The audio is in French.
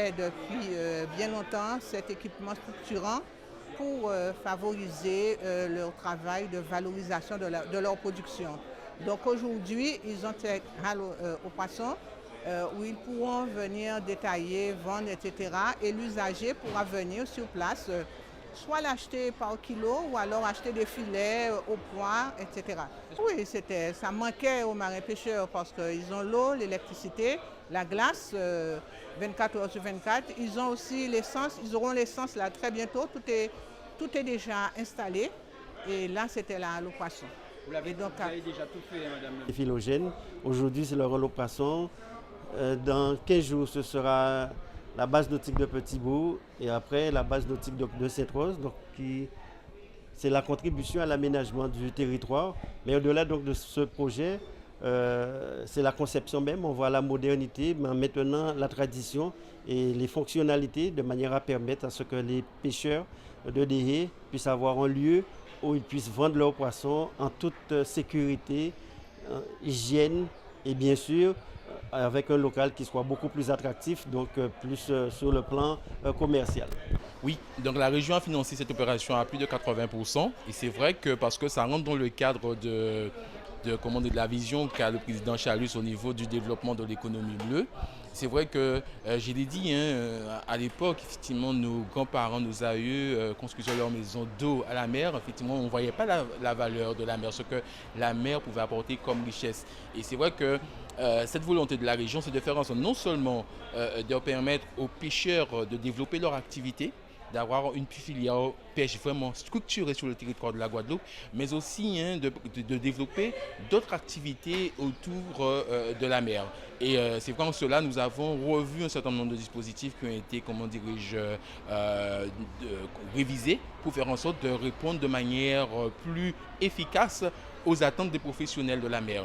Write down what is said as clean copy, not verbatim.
fait depuis bien longtemps cet équipement structurant pour favoriser leur travail de valorisation de leur production. Donc aujourd'hui, ils ont été aux poissons où ils pourront venir détailler, vendre, etc. Et l'usager pourra venir sur place, soit l'acheter par kilo ou alors acheter des filets au poids, etc. Oui, ça manquait aux marins pêcheurs parce qu'ils ont l'eau, l'électricité, la glace, 24 heures sur 24. Ils ont aussi l'essence, ils auront l'essence là très bientôt. Tout est déjà installé. Et là, c'était là le poisson. Vous avez déjà tout fait, madame. Philogène, aujourd'hui c'est le relais poisson. Dans 15 jours, ce sera la base nautique de Petit-Bourg et après la base nautique de Sainte-Rose, donc c'est la contribution à l'aménagement du territoire. Mais au-delà donc de ce projet, c'est la conception même, on voit la modernité, mais maintenant la tradition et les fonctionnalités de manière à permettre à ce que les pêcheurs de Déhé puissent avoir un lieu où ils puissent vendre leurs poissons en toute sécurité, hygiène et bien sûr avec un local qui soit beaucoup plus attractif, donc plus sur le plan commercial. Oui, donc la région a financé cette opération à plus de 80%. Et c'est vrai que parce que ça rentre dans le cadre de la vision qu'a le président Chalus au niveau du développement de l'économie bleue. C'est vrai que, je l'ai dit, à l'époque, effectivement, nos grands-parents, nos aïeux construisaient leur maison d'eau à la mer. Effectivement, on ne voyait pas la valeur de la mer, ce que la mer pouvait apporter comme richesse. Et c'est vrai que cette volonté de la région, c'est de faire en sorte non seulement de permettre aux pêcheurs de développer leur activité, d'avoir une filière pêche vraiment structurée sur le territoire de la Guadeloupe, mais aussi de développer d'autres activités autour de la mer. Et c'est vraiment cela, nous avons revu un certain nombre de dispositifs qui ont été, comment dirais-je, révisés pour faire en sorte de répondre de manière plus efficace aux attentes des professionnels de la mer.